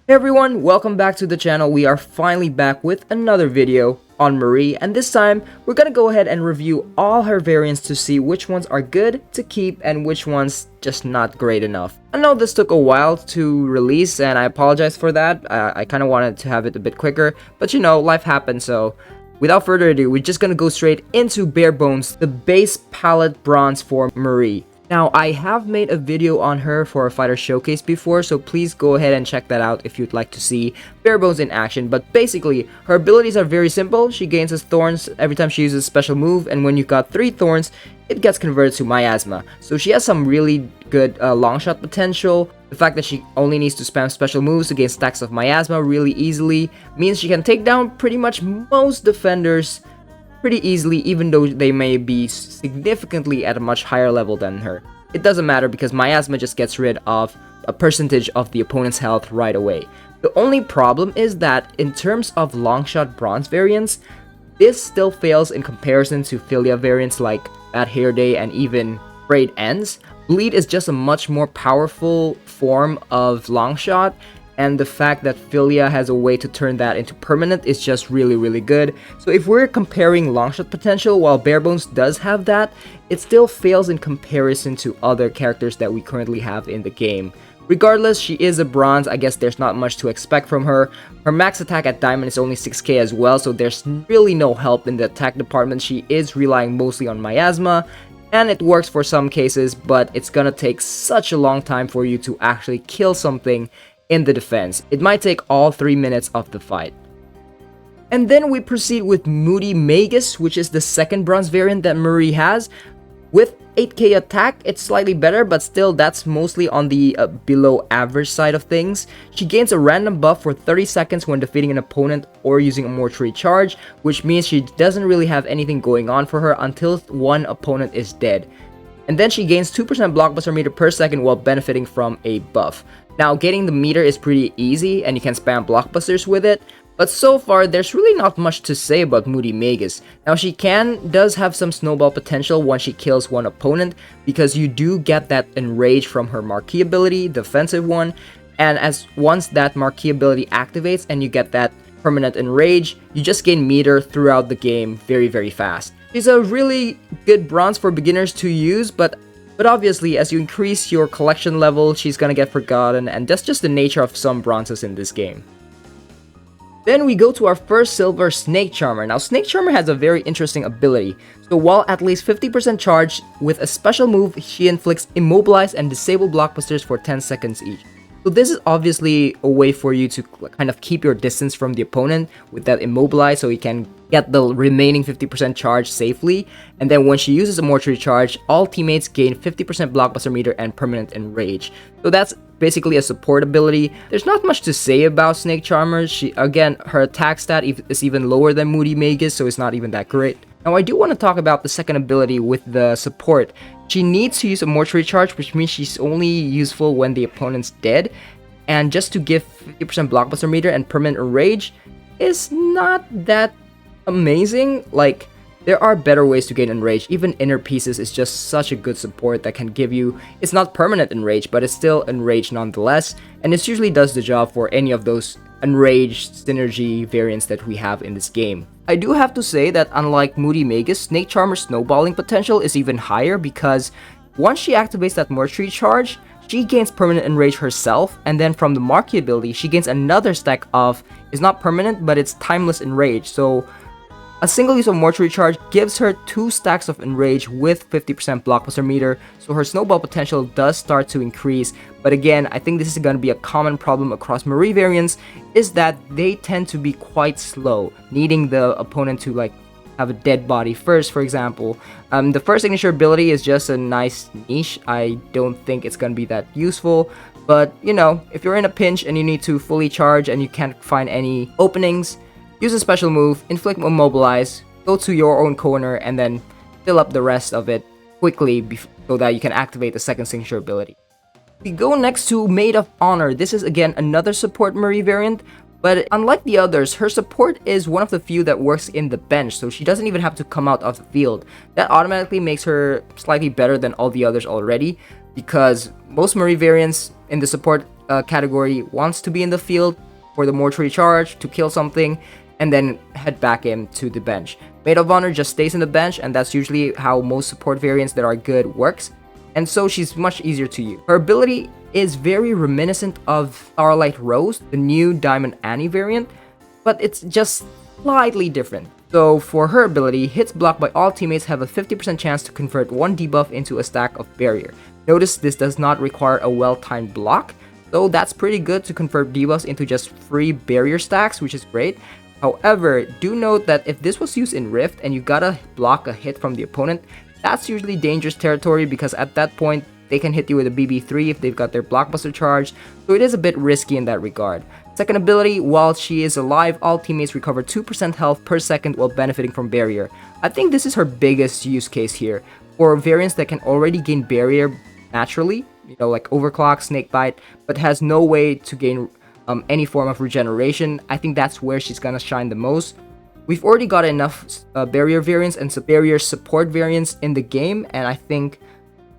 Hey everyone, welcome back to the channel. We are finally back with another video on Marie, and this time we're gonna go ahead and review all her variants to see which ones are good to keep and which ones just not great enough. I know this took a while to release and I apologize for that. I kind of wanted to have it a bit quicker, but you know, life happens. So without further ado, we're just gonna go straight into bare bones, the base palette bronze for Marie. Now, I have made a video on her for a fighter showcase before, so please go ahead and check that out if you'd like to see bare bones in action. But basically, her abilities are very simple. She gains his thorns every time she uses a special move, and when you got 3 thorns, it gets converted to miasma. So she has some really good long shot potential. The fact that she only needs to spam special moves to gain stacks of miasma really easily means she can take down pretty much most defenders pretty easily, even though they may be significantly at a much higher level than her. It doesn't matter because miasma just gets rid of a percentage of the opponent's health right away. The only problem is that in terms of longshot bronze variants, this still fails in comparison to Philia variants like Bad Hair Day and even Frayed Ends. Bleed is just a much more powerful form of longshot, and the fact that Philia has a way to turn that into permanent is just really good. So if we're comparing longshot potential, while Barebones does have that, it still fails in comparison to other characters that we currently have in the game. Regardless, she is a bronze. I guess there's not much to expect from her. Her max attack at diamond is only 6k as well, so there's really no help in the attack department. She is relying mostly on miasma, and it works for some cases, but it's gonna take such a long time for you to actually kill something in the defense. It might take all 3 minutes of the fight. And then we proceed with Moody Magus, which is the second bronze variant that Marie has. With 8k attack, it's slightly better, but still that's mostly on the below average side of things. She gains a random buff for 30 seconds when defeating an opponent or using a mortuary charge, which means she doesn't really have anything going on for her until one opponent is dead. And then she gains 2% blockbuster meter per second while benefiting from a buff. Now, getting the meter is pretty easy and you can spam blockbusters with it, but so far there's really not much to say about Moody Magus. Now, she does have some snowball potential once she kills one opponent, because you do get that enrage from her marquee ability, the offensive one, and once that marquee ability activates and you get that permanent enrage, you just gain meter throughout the game very fast. She's a really good bronze for beginners to use, but obviously as you increase your collection level, she's gonna get forgotten, and that's just the nature of some bronzes in this game. Then we go to our first silver, Snake Charmer. Now, Snake Charmer has a very interesting ability. So while at least 50% charged, with a special move, she inflicts immobilize and disable blockbusters for 10 seconds each. So this is obviously a way for you to kind of keep your distance from the opponent with that immobilize, so you can get the remaining 50% charge safely. And then when she uses a mortuary charge, all teammates gain 50% blockbuster meter and permanent enrage. So that's basically a support ability. There's not much to say about Snake Charmer. Her attack stat is even lower than Moody Magus, so it's not even that great. Now, I do want to talk about the second ability with the support. She needs to use a mortuary charge, which means she's only useful when the opponent's dead. And just to give 50% blockbuster meter and permanent enrage is not that amazing. Like, there are better ways to gain enrage. Even inner pieces is just such a good support that can give you, it's not permanent enrage, but it's still enrage nonetheless. And this usually does the job for any of those enraged synergy variants that we have in this game. I do have to say that unlike Moody Magus, Snake Charmer's snowballing potential is even higher, because once she activates that mortuary charge, she gains permanent enrage herself, and then from the marquee ability, she gains another stack of, it's not permanent, but it's timeless enrage. So a single use of mortuary charge gives her 2 stacks of enrage with 50% blockbuster meter, so her snowball potential does start to increase. But again, I think this is going to be a common problem across Marie variants, is that they tend to be quite slow, needing the opponent to like have a dead body first, for example. The first signature ability is just a nice niche. I don't think it's going to be that useful, but you know, if you're in a pinch and you need to fully charge and you can't find any openings, use a special move, inflict immobilize, go to your own corner, and then fill up the rest of it quickly so that you can activate the second signature ability. We go next to Maid of Honor. This is again another support Marie variant, but unlike the others, her support is one of the few that works in the bench, so she doesn't even have to come out of the field. That automatically makes her slightly better than all the others already, because most Marie variants in the support category wants to be in the field for the mortuary charge to kill something, and then head back into the bench. Maid of Honor just stays in the bench, and that's usually how most support variants that are good works, and so she's much easier to use. Her ability is very reminiscent of Starlight Rose, the new Diamond Annie variant, but it's just slightly different. So for her ability, hits blocked by all teammates have a 50% chance to convert one debuff into a stack of barrier. Notice this does not require a well-timed block, so that's pretty good to convert debuffs into just free barrier stacks, which is great. However, do note that if this was used in Rift and you gotta block a hit from the opponent, that's usually dangerous territory because at that point, they can hit you with a BB3 if they've got their blockbuster charge, so it is a bit risky in that regard. Second ability, while she is alive, all teammates recover 2% health per second while benefiting from barrier. I think this is her biggest use case here. For variants that can already gain barrier naturally, like Overclock, Snakebite, but has no way to gain any form of regeneration, I think that's where she's gonna shine the most. We've already got enough barrier variants and barrier support variants in the game, and I think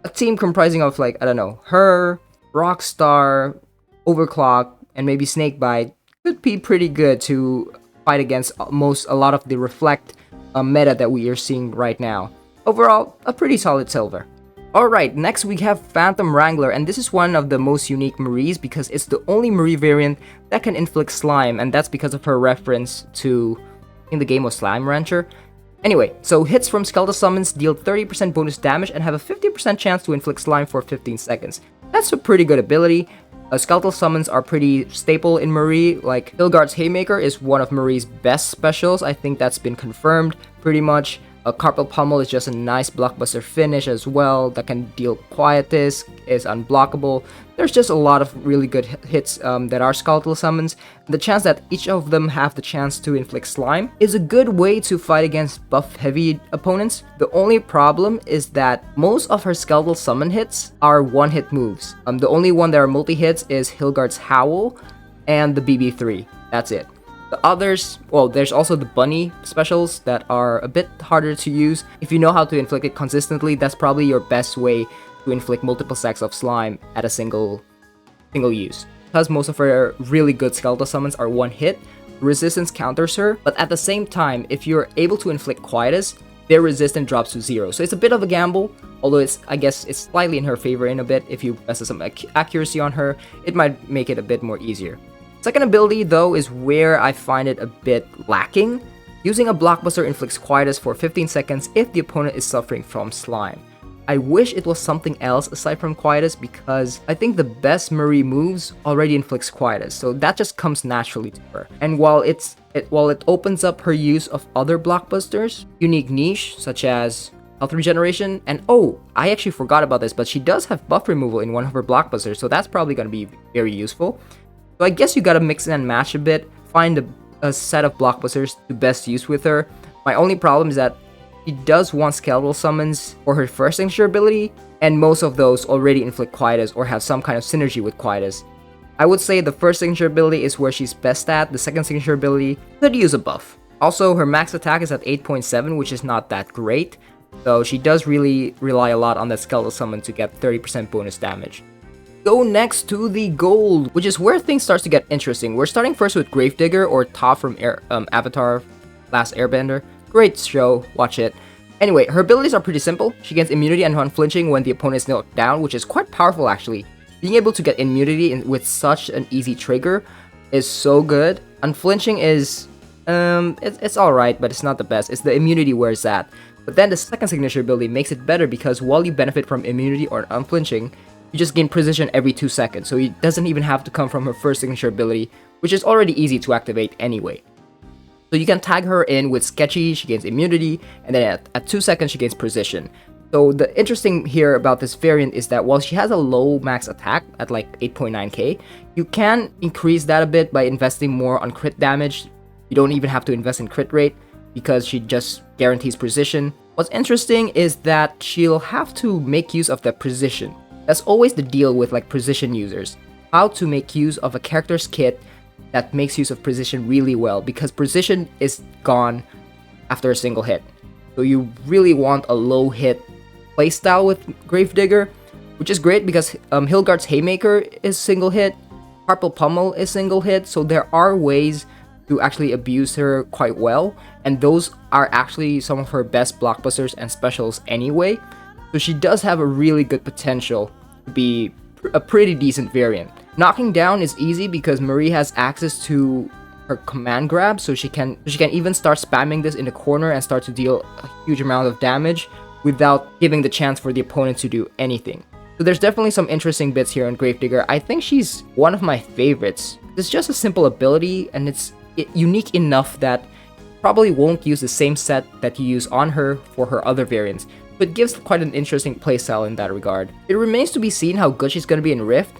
a team comprising of her, Rockstar, Overclock, and maybe Snakebite could be pretty good to fight against a lot of the Reflect meta that we are seeing right now. Overall, a pretty solid silver. Alright, next we have Phantom Wrangler, and this is one of the most unique Maries because it's the only Marie variant that can inflict slime, and that's because of her reference to, in the game of Slime Rancher. Anyway, so hits from Skeletal Summons deal 30% bonus damage and have a 50% chance to inflict slime for 15 seconds. That's a pretty good ability. Skeletal Summons are pretty staple in Marie, like Hilgard's Haymaker is one of Marie's best specials. I think that's been confirmed pretty much. Carpal Pummel is just a nice blockbuster finish as well that can deal Quietus, is unblockable. There's just a lot of really good hits that are Skeletal Summons. The chance that each of them have the chance to inflict slime is a good way to fight against buff-heavy opponents. The only problem is that most of her Skeletal Summon hits are one-hit moves. The only one that are multi-hits is Hilgard's Howl and the BB3. That's it. The others, well, there's also the bunny specials that are a bit harder to use. If you know how to inflict it consistently, that's probably your best way to inflict multiple stacks of slime at a single use. Because most of her really good skeletal summons are one hit, resistance counters her, but at the same time, if you're able to inflict Quietus, their resistance drops to 0. So it's a bit of a gamble, although I guess it's slightly in her favor in a bit. If you invest some accuracy on her, it might make it a bit more easier. Second ability, though, is where I find it a bit lacking. Using a blockbuster inflicts Quietus for 15 seconds if the opponent is suffering from slime. I wish it was something else aside from Quietus because I think the best Marie moves already inflicts Quietus, so that just comes naturally to her. And while it opens up her use of other blockbusters, unique niche such as health regeneration, and oh, I actually forgot about this, but she does have buff removal in one of her blockbusters, so that's probably going to be very useful. So I guess you gotta mix and match a bit, find a set of blockbusters to best use with her. My only problem is that she does want skeletal summons for her first signature ability, and most of those already inflict Quietus or have some kind of synergy with Quietus. I would say the first signature ability is where she's best at, the second signature ability could use a buff. Also, her max attack is at 8.7, which is not that great, so she does really rely a lot on that skeletal summon to get 30% bonus damage. Go next to the gold, which is where things starts to get interesting. We're starting first with Gravedigger, or Toph from Avatar Last Airbender. Great show, watch it. Anyway, her abilities are pretty simple. She gets immunity and unflinching when the opponent is knocked down, which is quite powerful actually. Being able to get immunity with such an easy trigger is so good. Unflinching is, it's alright, but it's not the best. It's the immunity where it's at. But then the second signature ability makes it better because while you benefit from immunity or unflinching, you just gain precision every 2 seconds, so it doesn't even have to come from her first signature ability, which is already easy to activate anyway. So you can tag her in with Sketchy, she gains immunity, and then at 2 seconds she gains precision. So the interesting here about this variant is that while she has a low max attack at like 8.9k, you can increase that a bit by investing more on crit damage. You don't even have to invest in crit rate because she just guarantees precision. What's interesting is that she'll have to make use of that precision. That's always the deal with like precision users. How to make use of a character's kit that makes use of precision really well, because precision is gone after a single hit. So you really want a low hit playstyle with Gravedigger, which is great because Hilgard's Haymaker is single hit, Harple Pummel is single hit, so there are ways to actually abuse her quite well, and those are actually some of her best blockbusters and specials anyway. So she does have a really good potential to be a pretty decent variant. Knocking down is easy because Marie has access to her command grab, so she can even start spamming this in the corner and start to deal a huge amount of damage without giving the chance for the opponent to do anything. So there's definitely some interesting bits here on Gravedigger. I think she's one of my favorites. It's just a simple ability, and it's unique enough that probably won't use the same set that you use on her for her other variants, but gives quite an interesting playstyle in that regard. It remains to be seen how good she's going to be in Rift.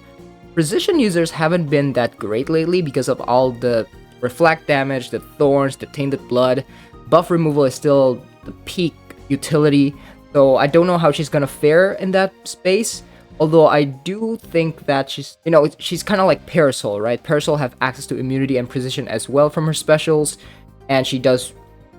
Precision users haven't been that great lately because of all the reflect damage, the thorns, the tainted blood. Buff removal is still the peak utility, so I don't know how she's gonna fare in that space. Although I do think that she's kind of like Parasol, right? Parasol have access to immunity and precision as well from her specials, and she does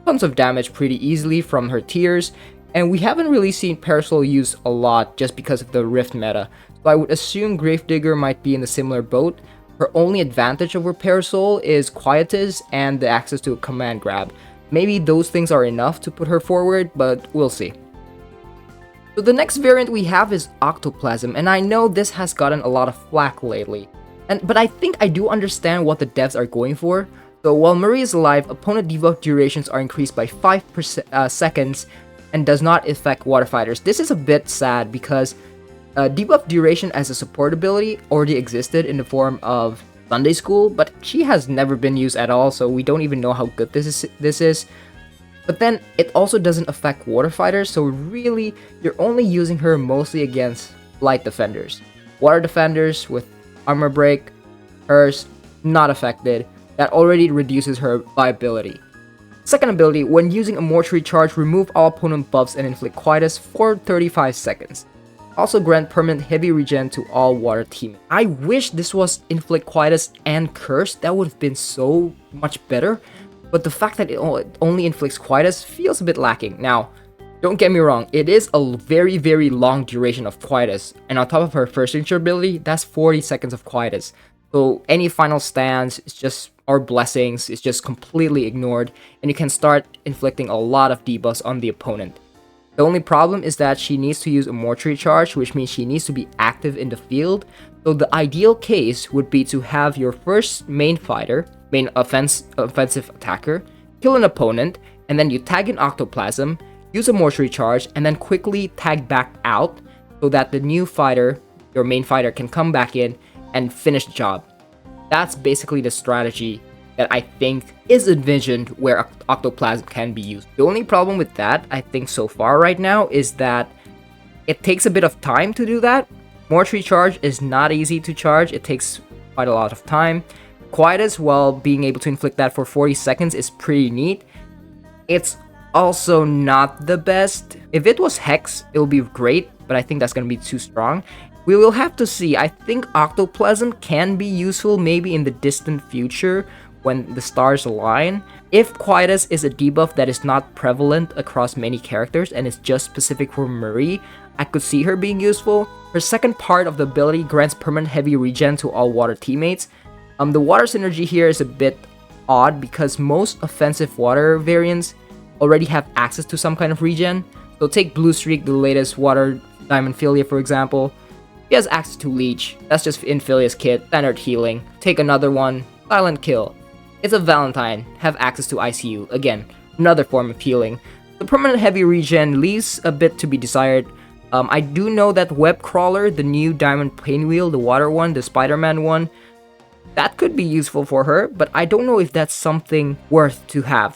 tons of damage pretty easily from her tiers. And we haven't really seen Parasol used a lot just because of the Rift meta. So I would assume Gravedigger might be in a similar boat. Her only advantage over Parasol is Quietus and the access to a command grab. Maybe those things are enough to put her forward, but we'll see. So the next variant we have is Octoplasm, and I know this has gotten a lot of flack lately. But I think I do understand what the devs are going for. So while Marie is alive, opponent debuff durations are increased by 5 seconds and does not affect water fighters. This is a bit sad because debuff duration as a support ability already existed in the form of Sunday School, but she has never been used at all, so we don't even know how good this is. But then it also doesn't affect water fighters, so really you're only using her mostly against light defenders. Water defenders with armor break, hers not affected. That already reduces her viability. Second ability, when using a mortuary charge, remove all opponent buffs and inflict Quietus for 35 seconds. Also grant permanent heavy regen to all water teammates. I wish this was inflict Quietus and curse, that would have been so much better. But the fact that it only inflicts Quietus feels a bit lacking. Now, don't get me wrong, it is a very, very long duration of Quietus. And on top of her first signature ability, that's 40 seconds of Quietus. So any final stands or blessings is just completely ignored, and you can start inflicting a lot of debuffs on the opponent. The only problem is that she needs to use a mortuary charge, which means she needs to be active in the field. So the ideal case would be to have your first main offensive attacker, kill an opponent, and then you tag in Octoplasm, use a mortuary charge, and then quickly tag back out so that the new fighter, your main fighter, can come back in and finish the job. That's basically the strategy that I think is envisioned where Octoplasm can be used. The only problem with that, I think so far right now, is that it takes a bit of time to do that. Mortuary charge is not easy to charge, it takes quite a lot of time. Quietus, while being able to inflict that for 40 seconds, is pretty neat. It's also not the best. If it was Hex, it would be great, but I think that's going to be too strong. We will have to see. I think Octoplasm can be useful maybe in the distant future when the stars align. If Quietus is a debuff that is not prevalent across many characters and is just specific for Marie, I could see her being useful. Her second part of the ability grants permanent heavy regen to all water teammates. The water synergy here is a bit odd because most offensive water variants already have access to some kind of regen. So take Blue Streak, the latest water Diamond Philia for example. He has access to Leech, that's just in Philia's kit, standard healing. Take another one, Silent Kill. It's a Valentine, have access to ICU, again, another form of healing. The permanent heavy regen leaves a bit to be desired. I do know that Web Crawler, the new Diamond Painwheel, the water one, the Spider-Man one, that could be useful for her, but I don't know if that's something worth to have,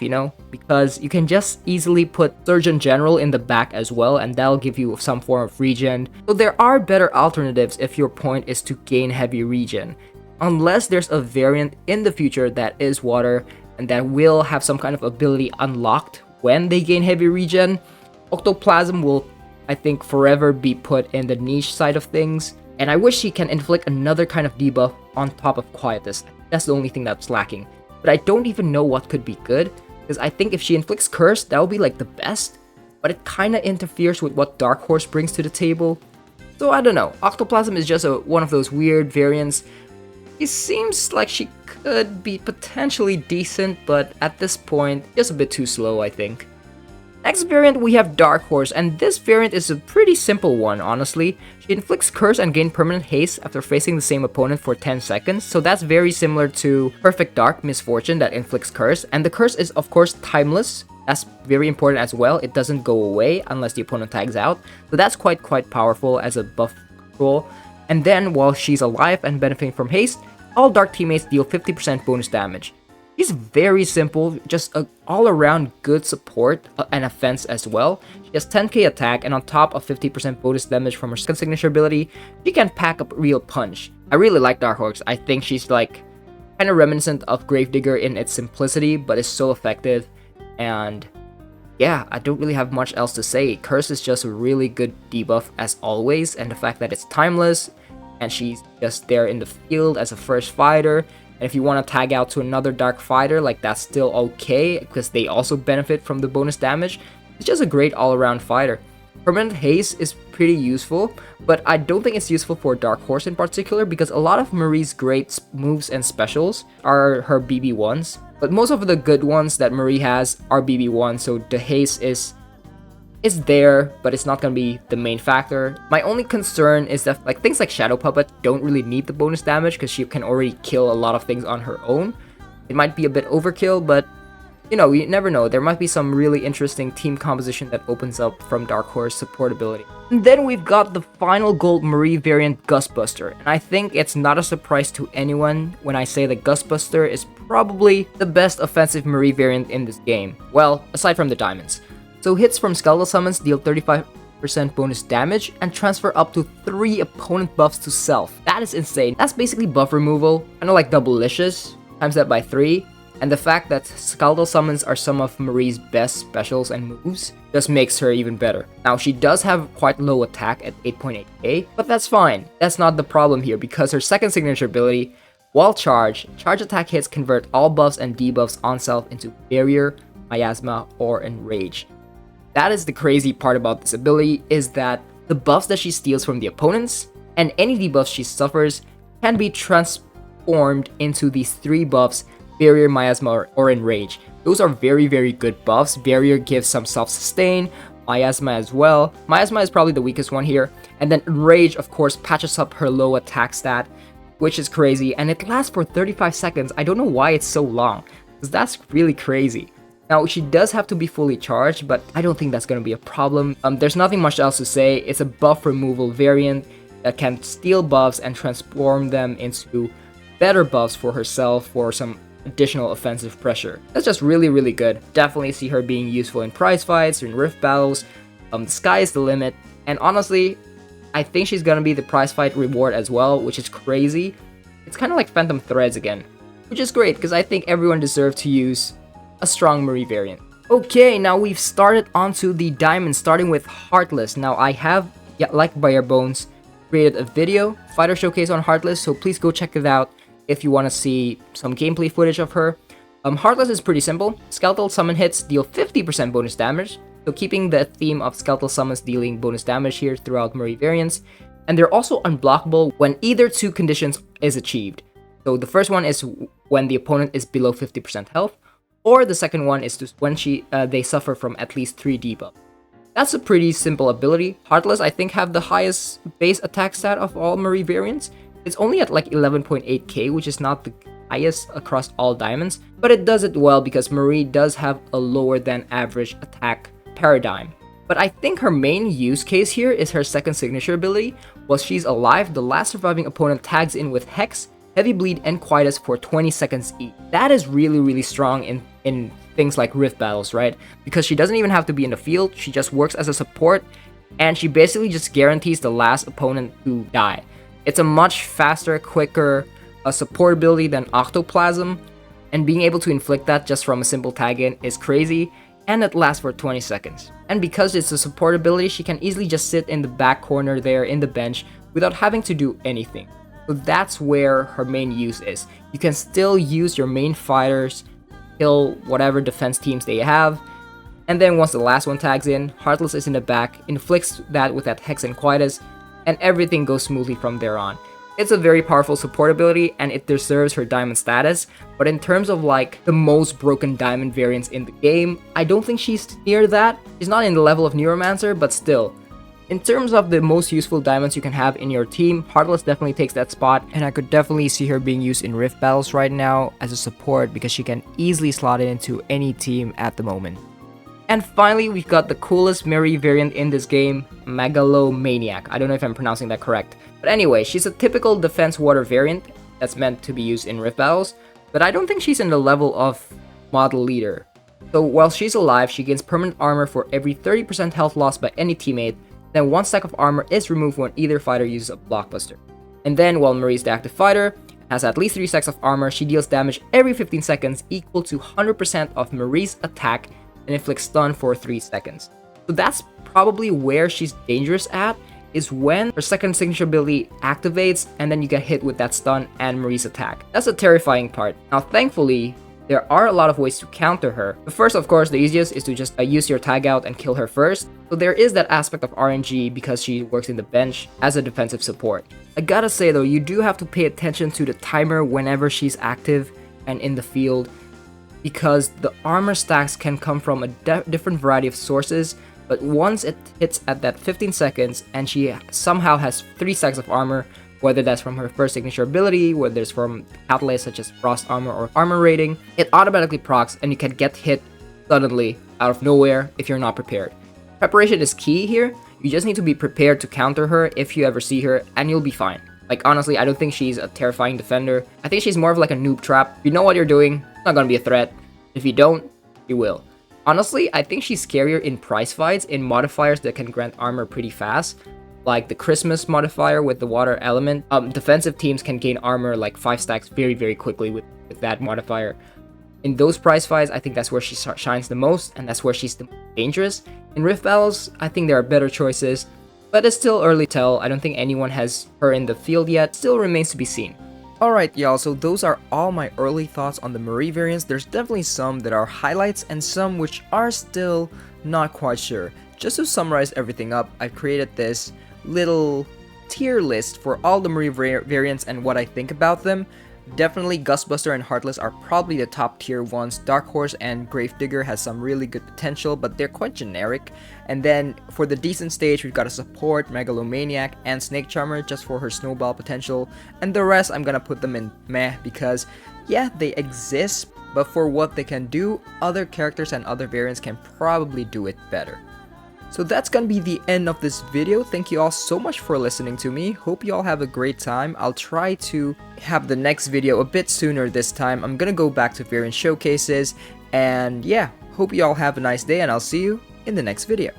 because you can just easily put Surgeon General in the back as well, and that'll give you some form of regen. So there are better alternatives if your point is to gain heavy regen. Unless there's a variant in the future that is water and that will have some kind of ability unlocked when they gain heavy regen, Octoplasm will, I think, forever be put in the niche side of things. And I wish she can inflict another kind of debuff on top of Quietus. That's the only thing that's lacking. But I don't even know what could be good, because I think if she inflicts Curse, that would be like the best. But it kinda interferes with what Dark Horse brings to the table. So I don't know, Octoplasm is just one of those weird variants. She seems like she could be potentially decent, but at this point, just a bit too slow, I think. Next variant, we have Dark Horse, and this variant is a pretty simple one, honestly. She inflicts curse and gain permanent haste after facing the same opponent for 10 seconds, so that's very similar to Perfect Dark Misfortune that inflicts curse, and the curse is of course timeless. That's very important as well. It doesn't go away unless the opponent tags out, so that's quite powerful as a buff control. And then, while she's alive and benefiting from haste, all dark teammates deal 50% bonus damage. She's very simple, just an all-around good support and offense as well. She has 10k attack, and on top of 50% bonus damage from her second signature ability, she can pack up real punch. I really like Dark Horse. I think she's like kind of reminiscent of Gravedigger in its simplicity, but is so effective. And yeah, I don't really have much else to say. Curse is just a really good debuff as always, and the fact that it's timeless, and she's just there in the field as a first fighter. And if you want to tag out to another dark fighter, like that's still okay, because they also benefit from the bonus damage. It's just a great all-around fighter. Permanent haste is pretty useful, but I don't think it's useful for Dark Horse in particular, because a lot of Marie's great moves and specials are her BB1s. But most of the good ones that Marie has are BB1, so the haste is there, but it's not gonna be the main factor. My only concern is that like things like Shadow Puppet don't really need the bonus damage because she can already kill a lot of things on her own. It might be a bit overkill, but you know, you never know. There might be some really interesting team composition that opens up from Dark Horse support ability. And then we've got the final gold Marie variant, Gust Blaster, and I think it's not a surprise to anyone when I say that Gust Blaster is probably the best offensive Marie variant in this game. Well, aside from the diamonds. So hits from Skeletal Summons deal 35% bonus damage and transfer up to 3 opponent buffs to self. That is insane. That's basically buff removal, kind of like Double-licious, times that by 3. And the fact that Skeletal Summons are some of Marie's best specials and moves just makes her even better. Now, she does have quite low attack at 8.8k, but that's fine. That's not the problem here, because her second signature ability, while charge attack hits convert all buffs and debuffs on self into Barrier, Miasma, or Enrage. That is the crazy part about this ability, is that the buffs that she steals from the opponents and any debuffs she suffers can be transformed into these 3 buffs, Barrier, Miasma, or Enrage. Those are very good buffs. Barrier gives some self-sustain, Miasma as well. Miasma is probably the weakest one here. And then Enrage, of course, patches up her low attack stat, which is crazy. And it lasts for 35 seconds. I don't know why it's so long, because that's really crazy. Now, she does have to be fully charged, but I don't think that's going to be a problem. There's nothing much else to say. It's a buff removal variant that can steal buffs and transform them into better buffs for herself for some additional offensive pressure. That's just really good. Definitely see her being useful in prize fights or in rift battles. The sky is the limit. And honestly, I think she's going to be the prize fight reward as well, which is crazy. It's kind of like Phantom Threads again, which is great because I think everyone deserves to use a strong Marie variant. Okay, now we've started onto the diamonds, starting with Heartless. Now I have, like Bare Bones, created a video, fighter showcase on Heartless, so please go check it out if you want to see some gameplay footage of her. Heartless is pretty simple. Skeletal Summon hits deal 50% bonus damage, so keeping the theme of Skeletal Summons dealing bonus damage here throughout Marie variants. And they're also unblockable when either 2 conditions is achieved. So the first one is when the opponent is below 50% health, or the second one is when they suffer from at least 3 debuffs. That's a pretty simple ability. Heartless, I think, have the highest base attack stat of all Marie variants. It's only at like 11.8k, which is not the highest across all diamonds, but it does it well because Marie does have a lower than average attack paradigm. But I think her main use case here is her second signature ability. While she's alive, the last surviving opponent tags in with Hex, Heavy Bleed, and Quietus for 20 seconds each. That is really strong in things like Rift battles, right? Because she doesn't even have to be in the field, she just works as a support, and she basically just guarantees the last opponent to die. It's a much faster, quicker support ability than Octoplasm, and being able to inflict that just from a simple tag in is crazy, and it lasts for 20 seconds. And because it's a support ability, she can easily just sit in the back corner there in the bench without having to do anything. So that's where her main use is. You can still use your main fighters, kill whatever defense teams they have, and then once the last one tags in, Heartless is in the back, inflicts that with that Hex and Quietus, and everything goes smoothly from there on. It's a very powerful support ability and it deserves her diamond status, but in terms of like the most broken diamond variants in the game, I don't think she's near that. She's not in the level of Neuromancer, but still. In terms of the most useful diamonds you can have in your team, Heartless definitely takes that spot, and I could definitely see her being used in Rift battles right now as a support because she can easily slot it into any team at the moment. And finally, we've got the coolest Marie variant in this game, Megalomaniac. I don't know if I'm pronouncing that correct. But anyway, she's a typical defense water variant that's meant to be used in Rift battles, but I don't think she's in the level of model leader. So while she's alive, she gains permanent armor for every 30% health lost by any teammate, then 1 stack of armor is removed when either fighter uses a blockbuster. And then while Marie's the active fighter, has at least 3 stacks of armor, she deals damage every 15 seconds equal to 100% of Marie's attack and inflicts stun for 3 seconds. So that's probably where she's dangerous at, is when her second signature ability activates and then you get hit with that stun and Marie's attack. That's the terrifying part. Now thankfully, there are a lot of ways to counter her. The first, of course, the easiest is to just use your tag out and kill her first. So there is that aspect of RNG because she works in the bench as a defensive support. I gotta say though, you do have to pay attention to the timer whenever she's active and in the field, because the armor stacks can come from a different variety of sources, but once it hits at that 15 seconds and she somehow has 3 stacks of armor, whether that's from her first signature ability, whether it's from catalysts such as frost armor or armor rating, it automatically procs and you can get hit suddenly out of nowhere if you're not prepared. Preparation is key here. You just need to be prepared to counter her if you ever see her, and you'll be fine. Like honestly, I don't think she's a terrifying defender. I think she's more of like a noob trap. If you know what you're doing, it's not gonna be a threat. If you don't, you will. Honestly, I think she's scarier in prize fights in modifiers that can grant armor pretty fast, like the Christmas modifier with the water element. Defensive teams can gain armor like 5 stacks very quickly with that modifier. In those prize fights, I think that's where she shines the most, and that's where she's the most dangerous. In Rift battles, I think there are better choices, but it's still early to tell. I don't think anyone has her in the field yet. Still remains to be seen. Alright y'all, so those are all my early thoughts on the Marie variants. There's definitely some that are highlights and some which are still not quite sure. Just to summarize everything up, I've created this little tier list for all the Marie variants and what I think about them. Definitely Gust Blaster and Heartless are probably the top tier ones. Dark Horse and Gravedigger has some really good potential, but they're quite generic. And then for the decent stage, we've got a support, Megalomaniac, and Snake Charmer just for her snowball potential. And the rest, I'm gonna put them in meh because, yeah, they exist, but for what they can do, other characters and other variants can probably do it better. So that's gonna be the end of this video. Thank you all so much for listening to me. Hope you all have a great time. I'll try to have the next video a bit sooner this time. I'm gonna go back to variant showcases. And yeah, hope you all have a nice day and I'll see you in the next video.